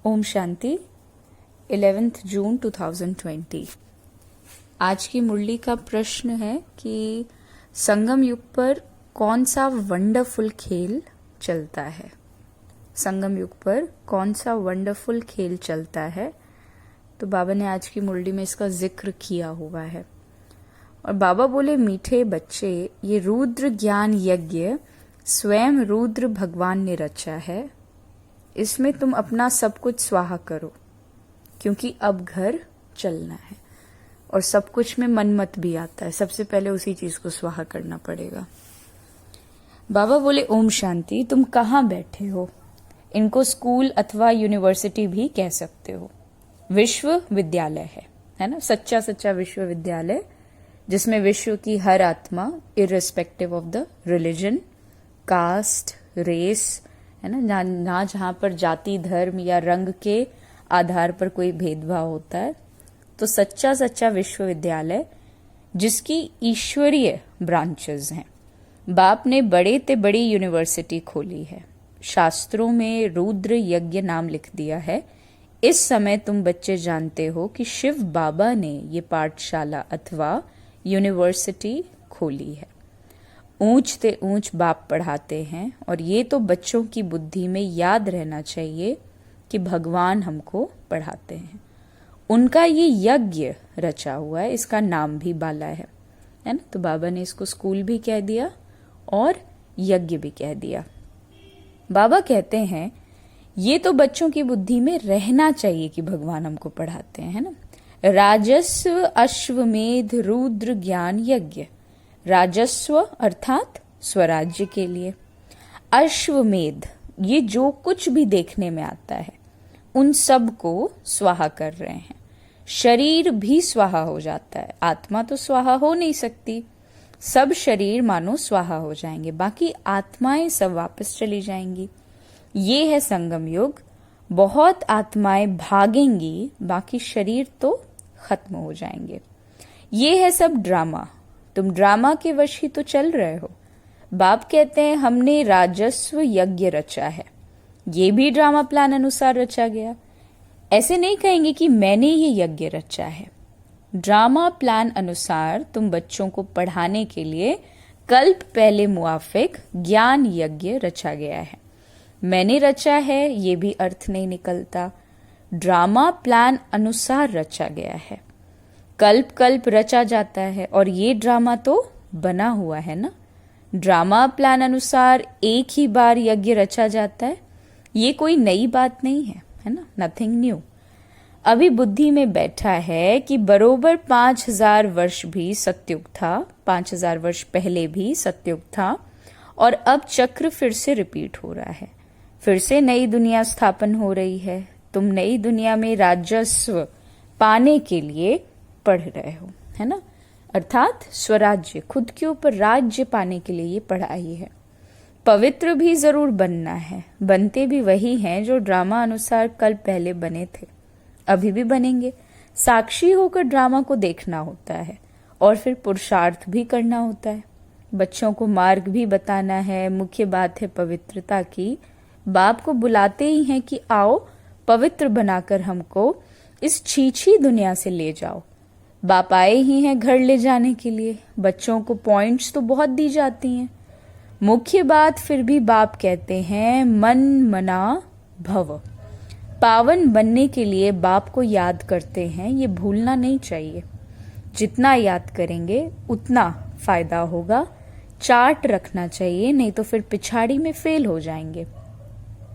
ओम शांति 11 जून 2020। आज की मुरली का प्रश्न है कि संगम युग पर कौन सा वंडरफुल खेल चलता है। संगम युग पर कौन सा वंडरफुल खेल चलता है। तो बाबा ने आज की मुरली में इसका जिक्र किया हुआ है और बाबा बोले, मीठे बच्चे, ये रुद्र ज्ञान यज्ञ स्वयं रुद्र भगवान ने रचा है। इसमें तुम अपना सब कुछ स्वाहा करो, क्योंकि अब घर चलना है और सब कुछ में मनमत भी आता है। सबसे पहले उसी चीज को स्वाहा करना पड़ेगा। बाबा बोले, ओम शांति। तुम कहाँ बैठे हो? इनको स्कूल अथवा यूनिवर्सिटी भी कह सकते हो। विश्वविद्यालय है ना, सच्चा सच्चा विश्वविद्यालय, जिसमें विश्व की हर आत्मा irrespective of the religion, caste, race, है ना जहां पर जाति, धर्म या रंग के आधार पर कोई भेदभाव होता है, तो सच्चा सच्चा विश्वविद्यालय जिसकी ईश्वरीय ब्रांचेस हैं। बाप ने बड़े ते बड़ी यूनिवर्सिटी खोली है। शास्त्रों में रुद्र यज्ञ नाम लिख दिया है। इस समय तुम बच्चे जानते हो कि शिव बाबा ने ये पाठशाला अथवा यूनिवर्सिटी खोली है। ऊंच ते ऊंच बाप पढ़ाते हैं और ये तो बच्चों की बुद्धि में याद रहना चाहिए कि भगवान हमको पढ़ाते हैं। उनका ये यज्ञ रचा हुआ है, इसका नाम भी बाला है ना। तो बाबा ने इसको स्कूल भी कह दिया और यज्ञ भी कह दिया। बाबा कहते हैं ये तो बच्चों की बुद्धि में रहना चाहिए कि भगवान हमको पढ़ाते हैं, है ना। राजस्व अश्वमेध रुद्र ज्ञान यज्ञ। राजस्व अर्थात स्वराज्य के लिए। अश्वमेध, ये जो कुछ भी देखने में आता है उन सब को स्वाहा कर रहे हैं। शरीर भी स्वाहा हो जाता है, आत्मा तो स्वाहा हो नहीं सकती। सब शरीर मानो स्वाहा हो जाएंगे, बाकी आत्माएं सब वापस चली जाएंगी। ये है संगम युग। बहुत आत्माएं भागेंगी, बाकी शरीर तो खत्म हो जाएंगे। ये है सब ड्रामा। तुम ड्रामा के वश ही तो चल रहे हो। बाप कहते हैं हमने राजस्व यज्ञ रचा है। ये भी ड्रामा प्लान अनुसार रचा गया। ऐसे नहीं कहेंगे कि मैंने ये यज्ञ रचा है। ड्रामा प्लान अनुसार तुम बच्चों को पढ़ाने के लिए कल्प पहले मुआफिक ज्ञान यज्ञ रचा गया है। मैंने रचा है ये भी अर्थ नहीं निकलता। ड्रामा प्लान अनुसार रचा गया है। कल्प कल्प रचा जाता है और ये ड्रामा तो बना हुआ है ना। ड्रामा प्लान अनुसार एक ही बार यज्ञ रचा जाता है। ये कोई नई बात नहीं है ना, नथिंग न्यू। अभी बुद्धि में बैठा है कि बरोबर 5000 वर्ष भी सत्युग था, 5000 वर्ष पहले भी सत्युग था और अब चक्र फिर से रिपीट हो रहा है। फिर से नई दुनिया स्थापन हो रही है। तुम नई दुनिया में राजस्व पाने के लिए पढ़ रहे हो, है ना, अर्थात स्वराज्य, खुद के ऊपर राज्य पाने के लिए ये पढ़ाई है। पवित्र भी जरूर बनना है। बनते भी वही हैं जो ड्रामा अनुसार कल पहले बने थे, अभी भी बनेंगे। साक्षी होकर ड्रामा को देखना होता है और फिर पुरुषार्थ भी करना होता है। बच्चों को मार्ग भी बताना है। मुख्य बात है पवित्रता की। बाप को बुलाते ही हैं कि आओ पवित्र बनाकर हमको इस छीछी दुनिया से ले जाओ। बाप आए ही हैं घर ले जाने के लिए। बच्चों को पॉइंट्स तो बहुत दी जाती हैं। मुख्य बात फिर भी बाप कहते हैं मन मना भव। पावन बनने के लिए बाप को याद करते हैं, ये भूलना नहीं चाहिए। जितना याद करेंगे उतना फायदा होगा। चार्ट रखना चाहिए, नहीं तो फिर पिछाड़ी में फेल हो जाएंगे।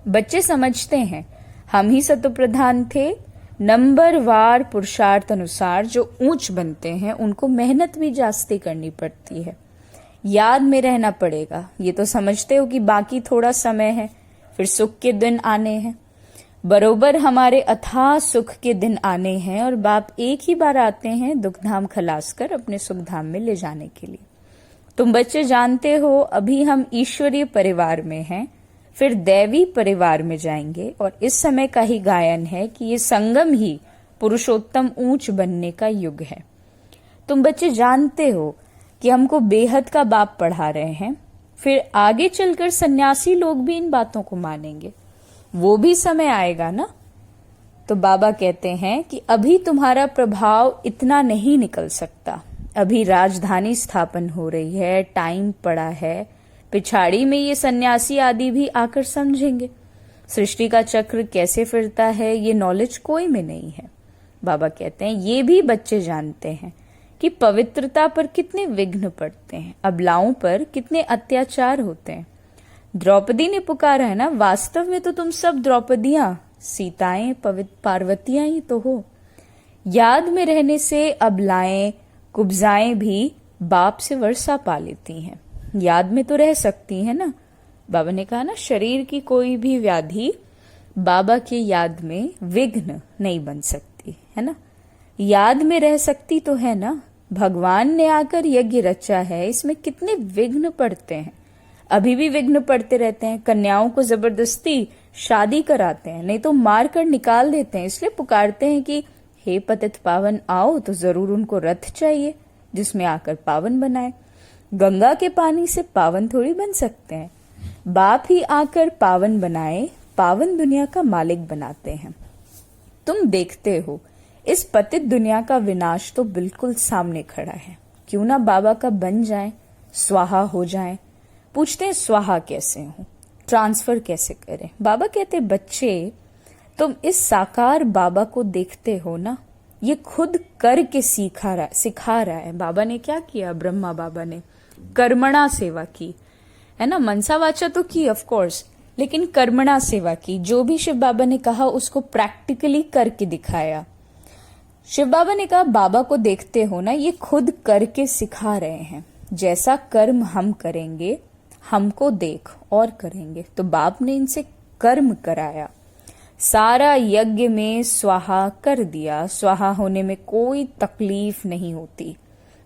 बच्चे समझते हैं हम ही सतो प्रधान थे। नंबर वार पुरुषार्थ अनुसार जो ऊंच बनते हैं उनको मेहनत भी जास्ती करनी पड़ती है। याद में रहना पड़ेगा। ये तो समझते हो कि बाकी थोड़ा समय है, फिर सुख के दिन आने हैं। बरोबर हमारे अथाह सुख के दिन आने हैं और बाप एक ही बार आते हैं दुख धाम खलास कर अपने सुख धाम में ले जाने के लिए। तुम बच्चे जानते हो अभी हम ईश्वरीय परिवार में हैं, फिर दैवी परिवार में जाएंगे और इस समय का ही गायन है कि ये संगम ही पुरुषोत्तम ऊंच बनने का युग है। तुम बच्चे जानते हो कि हमको बेहद का बाप पढ़ा रहे हैं। फिर आगे चलकर सन्यासी लोग भी इन बातों को मानेंगे। वो भी समय आएगा ना। तो बाबा कहते हैं कि अभी तुम्हारा प्रभाव इतना नहीं निकल सकता, अभी राजधानी स्थापन हो रही है, टाइम पड़ा है, पिछाड़ी में ये सन्यासी आदि भी आकर समझेंगे। सृष्टि का चक्र कैसे फिरता है ये नॉलेज कोई में नहीं है। बाबा कहते हैं ये भी बच्चे जानते हैं कि पवित्रता पर कितने विघ्न पड़ते हैं, अबलाओं पर कितने अत्याचार होते हैं। द्रौपदी ने पुकारा है ना, वास्तव में तो तुम सब द्रौपदियां, सीताएं, पार्वतियां ही तो हो। याद में रहने से अबलाएं, कुब्जाएं भी बाप से वर्षा पा लेती हैं, याद में तो रह सकती है ना। बाबा ने कहा ना, शरीर की कोई भी व्याधि बाबा के याद में विघ्न नहीं बन सकती है ना, याद में रह सकती तो है ना। भगवान ने आकर यज्ञ रचा है, इसमें कितने विघ्न पड़ते हैं, अभी भी विघ्न पड़ते रहते हैं। कन्याओं को जबरदस्ती शादी कराते हैं, नहीं तो मार कर निकाल देते हैं, इसलिए पुकारते हैं कि हे पतित पावन आओ, तो जरूर उनको रथ चाहिए जिसमें आकर पावन बनाए। गंगा के पानी से पावन थोड़ी बन सकते हैं, बाप ही आकर पावन बनाए, पावन दुनिया का मालिक बनाते हैं। तुम देखते हो इस पतित दुनिया का विनाश तो बिल्कुल सामने खड़ा है, क्यों ना बाबा का बन जाए, स्वाहा हो जाए। पूछते हैं स्वाहा कैसे हो, ट्रांसफर कैसे करें। बाबा कहते बच्चे तुम इस साकार बाबा को देखते हो ना, ये खुद करके सिखा रहा है। बाबा ने क्या किया, ब्रह्मा बाबा ने कर्मणा सेवा की है ना, मनसा वाचा तो की ऑफ कोर्स, लेकिन कर्मणा सेवा की। जो भी शिव बाबा ने कहा उसको प्रैक्टिकली करके दिखाया। शिव बाबा ने कहा बाबा को देखते हो ना, ये खुद करके सिखा रहे हैं, जैसा कर्म हम करेंगे हमको देख और करेंगे। तो बाप ने इनसे कर्म कराया, सारा यज्ञ में स्वाहा कर दिया। स्वाहा होने में कोई तकलीफ नहीं होती।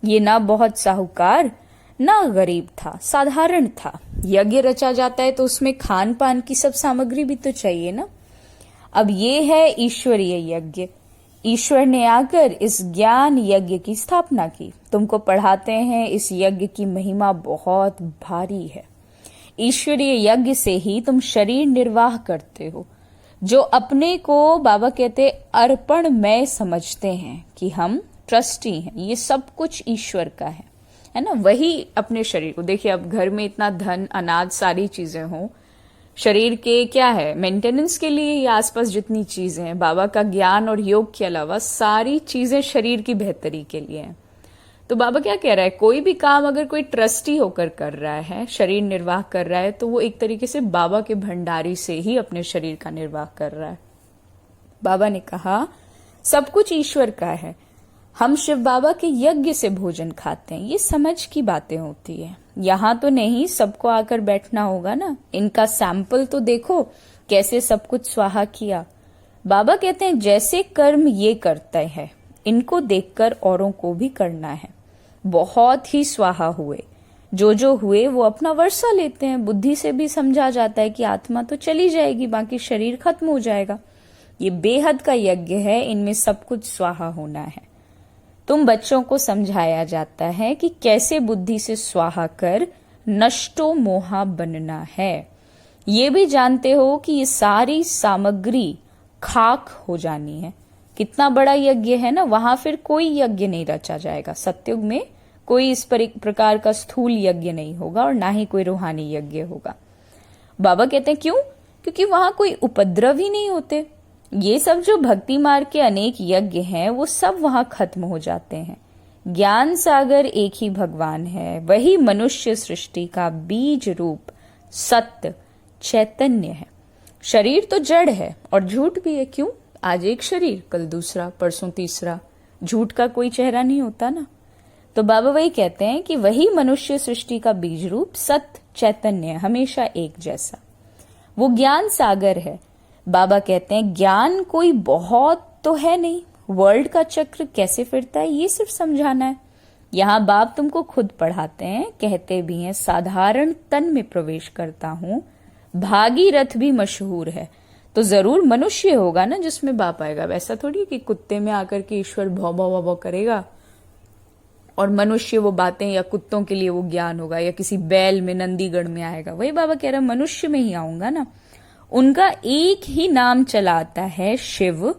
ये ना बहुत साहूकार ना गरीब था, साधारण था। यज्ञ रचा जाता है तो उसमें खान पान की सब सामग्री भी तो चाहिए ना। अब ये है ईश्वरीय यज्ञ, ईश्वर ने आकर इस ज्ञान यज्ञ की स्थापना की। तुमको पढ़ाते हैं इस यज्ञ की महिमा बहुत भारी है। ईश्वरीय यज्ञ से ही तुम शरीर निर्वाह करते हो। जो अपने को बाबा कहते अर्पण में समझते हैं कि हम ट्रस्टी हैं, ये सब कुछ ईश्वर का है ना, वही अपने शरीर को देखिए। अब घर में इतना धन अनाज सारी चीजें हों, शरीर के क्या है मेंटेनेंस के लिए, ये आसपास जितनी चीजें हैं, बाबा का ज्ञान और योग के अलावा सारी चीजें शरीर की बेहतरी के लिए हैं। तो बाबा क्या कह रहा है, कोई भी काम अगर कोई ट्रस्टी होकर कर रहा है, शरीर निर्वाह कर रहा है, तो वो एक तरीके से बाबा के भंडारी से ही अपने शरीर का निर्वाह कर रहा है। बाबा ने कहा सब कुछ ईश्वर का है, हम शिव बाबा के यज्ञ से भोजन खाते हैं। ये समझ की बातें होती है, यहाँ तो नहीं सबको आकर बैठना होगा ना। इनका सैंपल तो देखो कैसे सब कुछ स्वाहा किया। बाबा कहते हैं जैसे कर्म ये करते हैं, इनको देखकर औरों को भी करना है। बहुत ही स्वाहा हुए, जो हुए वो अपना वर्षा लेते हैं। बुद्धि से भी समझा जाता है कि आत्मा तो चली जाएगी, बाकी शरीर खत्म हो जाएगा। ये बेहद का यज्ञ है, इनमें सब कुछ स्वाहा होना है। तुम बच्चों को समझाया जाता है कि कैसे बुद्धि से स्वाहा कर नष्टो मोहा बनना है। ये भी जानते हो कि ये सारी सामग्री खाक हो जानी है। कितना बड़ा यज्ञ है ना, वहां फिर कोई यज्ञ नहीं रचा जाएगा। सत्युग में कोई इस प्रकार का स्थूल यज्ञ नहीं होगा और ना ही कोई रूहानी यज्ञ होगा। बाबा कहते हैं क्यों, क्योंकि वहां कोई उपद्रव ही नहीं होते। ये सब जो भक्ति मार्ग के अनेक यज्ञ हैं वो सब वहां खत्म हो जाते हैं। ज्ञान सागर एक ही भगवान है, वही मनुष्य सृष्टि का बीज रूप सत्य चैतन्य है। शरीर तो जड़ है और झूठ भी है। क्यों, आज एक शरीर कल दूसरा परसों तीसरा, झूठ का कोई चेहरा नहीं होता ना। तो बाबा वही कहते हैं कि वही मनुष्य सृष्टि का बीज रूप सत्य चैतन्य हमेशा एक जैसा, वो ज्ञान सागर है। बाबा कहते हैं ज्ञान कोई बहुत तो है नहीं, वर्ल्ड का चक्र कैसे फिरता है ये सिर्फ समझाना है। यहाँ बाप तुमको खुद पढ़ाते हैं, कहते भी हैं साधारण तन में प्रवेश करता हूँ, भागीरथ भी मशहूर है। तो जरूर मनुष्य होगा ना जिसमें बाप आएगा। वैसा थोड़ी कि कुत्ते में आकर के ईश्वर भौ भौ भौ करेगा और मनुष्य वो बातें, या कुत्तों के लिए वो ज्ञान होगा, या किसी बैल में नंदीगढ़ में आएगा। वही बाबा कह रहा है मनुष्य में ही आऊंगा ना। उनका एक ही नाम चला आता है शिव,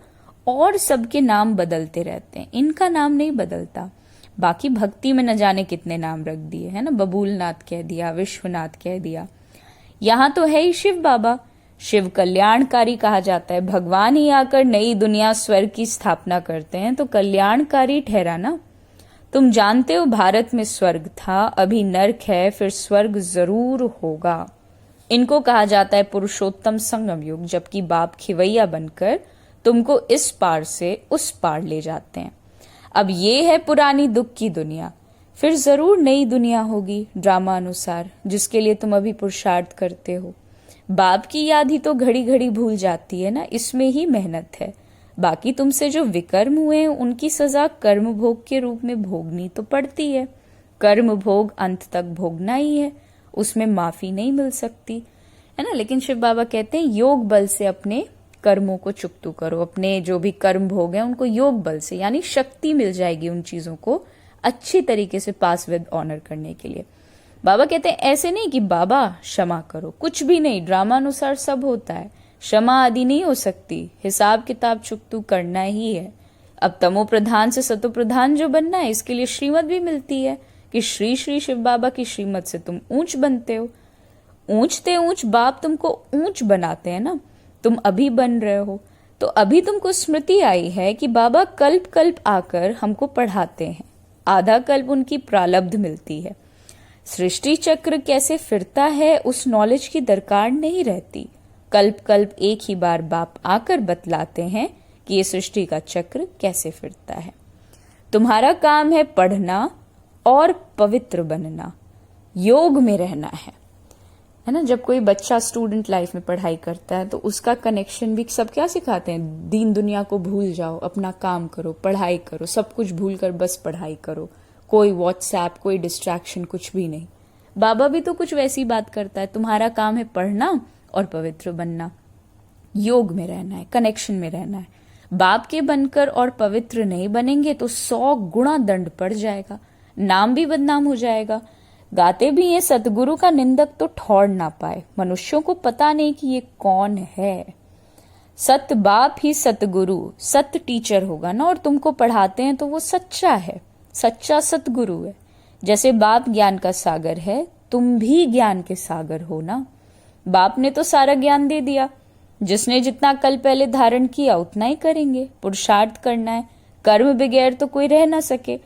और सबके नाम बदलते रहते हैं, इनका नाम नहीं बदलता। बाकी भक्ति में न जाने कितने नाम रख दिए है ना, बबूलनाथ कह दिया, विश्वनाथ कह दिया। यहां तो है ही शिव बाबा। शिव कल्याणकारी कहा जाता है, भगवान ही आकर नई दुनिया स्वर्ग की स्थापना करते हैं, तो कल्याणकारी ठहरा ना। तुम जानते हो भारत में स्वर्ग था, अभी नर्क है, फिर स्वर्ग जरूर होगा। इनको कहा जाता है पुरुषोत्तम संगम युग, जबकि बाप खिवैया बनकर तुमको इस पार से उस पार ले जाते हैं। अब ये है पुरानी दुख की दुनिया, फिर जरूर नई दुनिया होगी ड्रामा अनुसार, जिसके लिए तुम अभी पुरुषार्थ करते हो। बाप की याद ही तो घड़ी घड़ी भूल जाती है ना, इसमें ही मेहनत है। बाकी तुमसे जो विकर्म हुए हैं उनकी सजा कर्म भोग के रूप में भोगनी तो पड़ती है। कर्म भोग अंत तक भोगना ही है, उसमें माफी नहीं मिल सकती है ना। लेकिन शिव बाबा कहते हैं योग बल से अपने कर्मों को चुकतू करो, अपने जो भी कर्म भोग हैं उनको योग बल से, यानी शक्ति मिल जाएगी उन चीजों को अच्छी तरीके से पास विद ऑनर करने के लिए। बाबा कहते हैं ऐसे नहीं कि बाबा क्षमा करो, कुछ भी नहीं, ड्रामा अनुसार सब होता है, क्षमा आदि नहीं हो सकती, हिसाब किताब चुकतू करना ही है। अब तमो प्रधान से सतो प्रधान जो बनना है, इसके लिए श्रीमत भी मिलती है कि श्री श्री शिव बाबा की श्रीमत से तुम ऊंच बनते हो। ऊंचते ऊंच बाप तुमको ऊंच बनाते हैं ना, तुम अभी बन रहे हो। तो अभी तुमको स्मृति आई है कि बाबा कल्प कल्प आकर हमको पढ़ाते हैं, आधा कल्प उनकी प्रालब्ध मिलती है। सृष्टि चक्र कैसे फिरता है उस नॉलेज की दरकार नहीं रहती, कल्प कल्प एक ही बार बाप आकर बतलाते हैं कि ये सृष्टि का चक्र कैसे फिरता है। तुम्हारा काम है पढ़ना और पवित्र बनना, योग में रहना है ना। जब कोई बच्चा स्टूडेंट लाइफ में पढ़ाई करता है तो उसका कनेक्शन भी सब क्या सिखाते हैं, दीन दुनिया को भूल जाओ, अपना काम करो, पढ़ाई करो, सब कुछ भूल कर बस पढ़ाई करो, कोई व्हाट्सएप, कोई डिस्ट्रैक्शन, कुछ भी नहीं। बाबा भी तो कुछ वैसी बात करता है, तुम्हारा काम है पढ़ना और पवित्र बनना, योग में रहना है, कनेक्शन में रहना है। बाप के बनकर और पवित्र नहीं बनेंगे तो 100 गुणा दंड पड़ जाएगा, नाम भी बदनाम हो जाएगा। गाते भी हैं सतगुरु का निंदक तो ठौर ना पाए, मनुष्यों को पता नहीं कि ये कौन है। सत बाप ही सतगुरु, सत टीचर होगा ना, और तुमको पढ़ाते हैं तो वो सच्चा है, सच्चा सतगुरु है। जैसे बाप ज्ञान का सागर है, तुम भी ज्ञान के सागर हो ना। बाप ने तो सारा ज्ञान दे दिया, जिसने जितना कल पहले धारण किया उतना ही करेंगे। पुरुषार्थ करना है, कर्म बगैर तो कोई रह ना सके।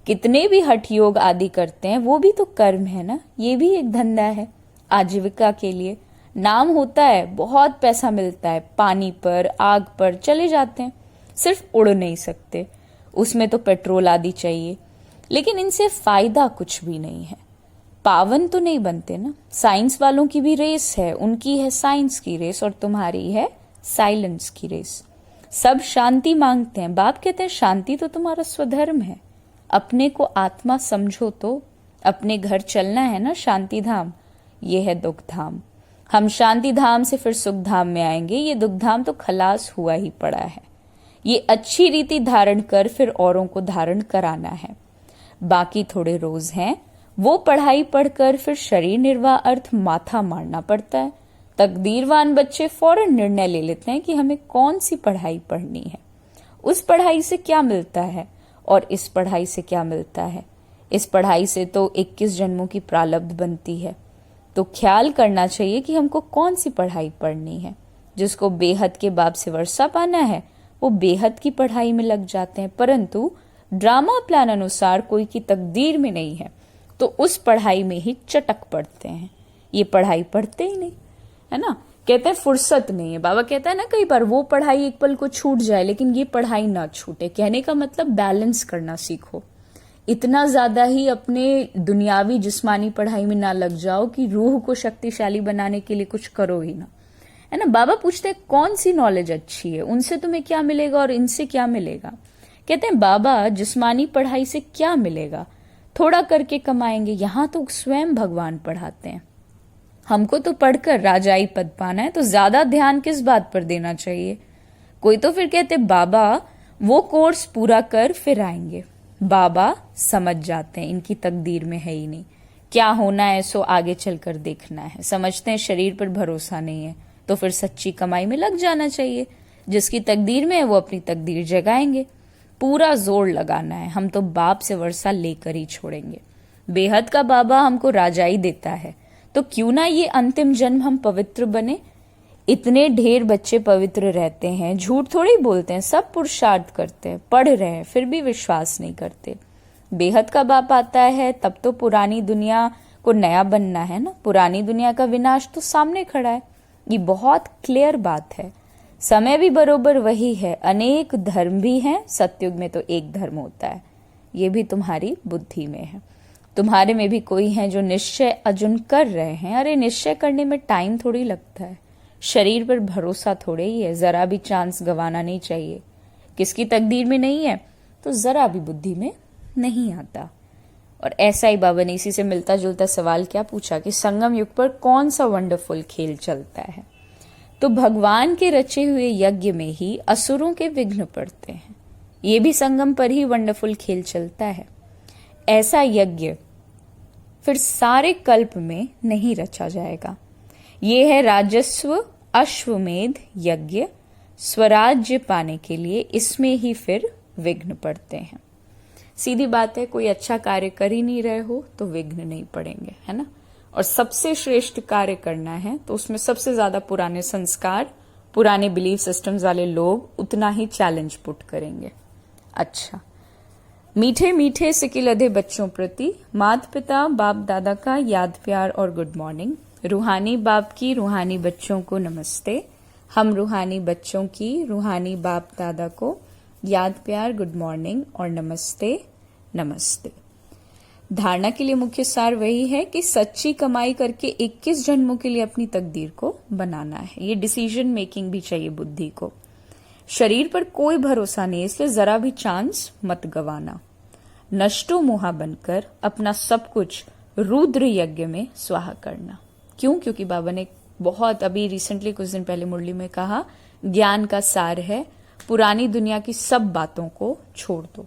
कितने भी हठ योग आदि करते हैं वो भी तो कर्म है ना, ये भी एक धंधा है आजीविका के लिए। नाम होता है, बहुत पैसा मिलता है, पानी पर आग पर चले जाते हैं, सिर्फ उड़ नहीं सकते, उसमें तो पेट्रोल आदि चाहिए, लेकिन इनसे फायदा कुछ भी नहीं है, पावन तो नहीं बनते ना। साइंस वालों की भी रेस है, उनकी है साइंस की रेस और तुम्हारी है साइलेंस की रेस। सब शांति मांगते हैं, बाप कहते हैं शांति तो तुम्हारा स्वधर्म है, अपने को आत्मा समझो तो अपने घर चलना है ना शांति धाम, ये है दुख धाम। हम शांति धाम से फिर सुख धाम में आएंगे, ये दुख धाम तो खलास हुआ ही पड़ा है। ये अच्छी रीति धारण कर फिर औरों को धारण कराना है। बाकी थोड़े रोज हैं, वो पढ़ाई पढ़कर फिर शरीर निर्वाह अर्थ माथा मारना पड़ता है। तकदीरवान बच्चे फौरन निर्णय ले लेते हैं कि हमें कौन सी पढ़ाई पढ़नी है, उस पढ़ाई से क्या मिलता है और इस पढ़ाई से क्या मिलता है। इस पढ़ाई से तो 21 जन्मों की प्रालब्ध बनती है, तो ख्याल करना चाहिए कि हमको कौन सी पढ़ाई पढ़नी है। जिसको बेहद के बाप से वर्षा पाना है वो बेहद की पढ़ाई में लग जाते हैं, परंतु ड्रामा प्लान अनुसार कोई की तकदीर में नहीं है तो उस पढ़ाई में ही चटक पड़ते हैं। ये पढ़ाई पढ़ते ही नहीं है ना, कहते हैं फुर्सत नहीं है। बाबा कहता है ना कई बार, वो पढ़ाई एक पल को छूट जाए लेकिन ये पढ़ाई ना छूटे। कहने का मतलब बैलेंस करना सीखो, इतना ज्यादा ही अपने दुनियावी जिस्मानी पढ़ाई में ना लग जाओ कि रूह को शक्तिशाली बनाने के लिए कुछ करो ही ना, है ना। बाबा पूछते हैं कौन सी नॉलेज अच्छी है, उनसे तुम्हें क्या मिलेगा और इनसे क्या मिलेगा। कहते हैं बाबा जिस्मानी पढ़ाई से क्या मिलेगा, थोड़ा करके कमाएंगे, यहां तो स्वयं भगवान पढ़ाते हैं। हमको तो पढ़कर राजाई पद पाना है, तो ज्यादा ध्यान किस बात पर देना चाहिए। कोई तो फिर कहते बाबा वो कोर्स पूरा कर फिर आएंगे। बाबा समझ जाते हैं इनकी तकदीर में है ही नहीं, क्या होना है सो आगे चलकर देखना है। समझते हैं शरीर पर भरोसा नहीं है तो फिर सच्ची कमाई में लग जाना चाहिए। जिसकी तकदीर में है वो अपनी तकदीर जगाएंगे। पूरा जोर लगाना है, हम तो बाप से वर्षा लेकर ही छोड़ेंगे। बेहद का बाबा हमको राजाई देता है, तो क्यों ना ये अंतिम जन्म हम पवित्र बने। इतने ढेर बच्चे पवित्र रहते हैं, झूठ थोड़ी बोलते हैं, सब पुरुषार्थ करते हैं, पढ़ रहे हैं, फिर भी विश्वास नहीं करते। बेहद का बाप आता है तब तो पुरानी दुनिया को नया बनना है ना। पुरानी दुनिया का विनाश तो सामने खड़ा है, ये बहुत क्लियर बात है। समय भी बरोबर वही है, अनेक धर्म भी हैं, सतयुग में तो एक धर्म होता है। ये भी तुम्हारी बुद्धि में है। तुम्हारे में भी कोई है जो निश्चय अर्जुन कर रहे हैं। अरे निश्चय करने में टाइम थोड़ी लगता है, शरीर पर भरोसा थोड़े ही है, जरा भी चांस गंवाना नहीं चाहिए। किसकी तकदीर में नहीं है तो जरा भी बुद्धि में नहीं आता। और ऐसा ही बाबा ने इसी से मिलता जुलता सवाल क्या पूछा कि संगम युग पर कौन सा वंडरफुल खेल चलता है। तो भगवान के रचे हुए यज्ञ में ही असुरों के विघ्न पड़ते हैं। ये भी संगम पर ही वंडरफुल खेल चलता है। ऐसा यज्ञ फिर सारे कल्प में नहीं रचा जाएगा। ये है राजस्व अश्वमेध यज्ञ। स्वराज्य पाने के लिए इसमें ही फिर विघ्न पड़ते हैं। सीधी बात है, कोई अच्छा कार्य कर ही नहीं रहे हो तो विघ्न नहीं पड़ेंगे, है ना। और सबसे श्रेष्ठ कार्य करना है तो उसमें सबसे ज्यादा पुराने संस्कार, पुराने बिलीफ सिस्टम्स वाले लोग उतना ही चैलेंज पुट करेंगे। अच्छा, मीठे मीठे सिकिलधे बच्चों प्रति माता पिता बाप दादा का याद प्यार और गुड मॉर्निंग। रूहानी बाप की रूहानी बच्चों को नमस्ते। हम रूहानी बच्चों की रूहानी बाप दादा को याद प्यार, गुड मॉर्निंग और नमस्ते नमस्ते। धारणा के लिए मुख्य सार वही है कि सच्ची कमाई करके 21 जन्मों के लिए अपनी तकदीर को बनाना है। ये डिसीजन मेकिंग भी चाहिए बुद्धि को। शरीर पर कोई भरोसा नहीं, इसलिए जरा भी चांस मत गवाना। नष्टो मोहा बनकर अपना सब कुछ रुद्र यज्ञ में स्वाहा करना। क्यों? क्योंकि बाबा ने बहुत अभी रिसेंटली कुछ दिन पहले मुरली में कहा, ज्ञान का सार है पुरानी दुनिया की सब बातों को छोड़ दो,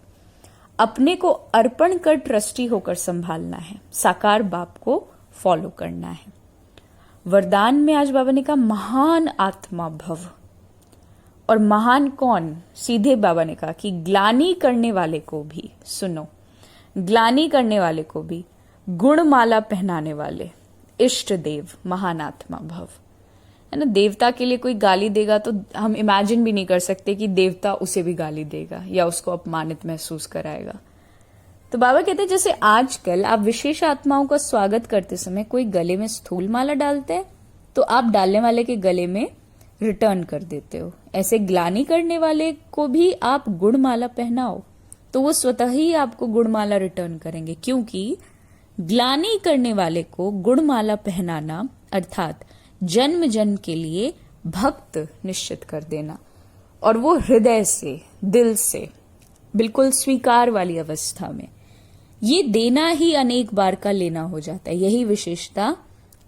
अपने को अर्पण कर ट्रस्टी होकर संभालना है, साकार बाप को फॉलो करना है। वरदान में आज बाबा ने कहा महान आत्मा भव। और महान कौन? सीधे बाबा ने कहा कि ग्लानी करने वाले को भी, सुनो, ग्लानी करने वाले को भी गुणमाला पहनाने वाले इष्ट देव महान आत्मा भव, है ना। देवता के लिए कोई गाली देगा तो हम इमेजिन भी नहीं कर सकते कि देवता उसे भी गाली देगा या उसको अपमानित महसूस कराएगा। तो बाबा कहते हैं जैसे आजकल आप विशेष आत्माओं का स्वागत करते समय कोई गले में स्थूल माला डालते हैं तो आप डालने वाले के गले में रिटर्न कर देते हो, ऐसे ग्लानी करने वाले को भी आप गुणमाला पहनाओ तो वो स्वतः ही आपको गुणमाला रिटर्न करेंगे। क्योंकि ग्लानी करने वाले को गुणमाला पहनाना अर्थात जन्म जन्म के लिए भक्त निश्चित कर देना, और वो हृदय से, दिल से, बिल्कुल स्वीकार वाली अवस्था में। ये देना ही अनेक बार का लेना हो जाता है। यही विशेषता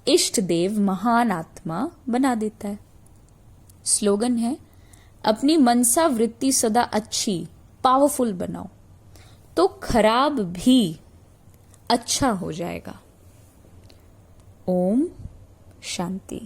इष्ट देव महान आत्मा बना देता है। स्लोगन है, अपनी मनसा वृत्ति सदा अच्छी पावरफुल बनाओ तो खराब भी अच्छा हो जाएगा। ओम शांति।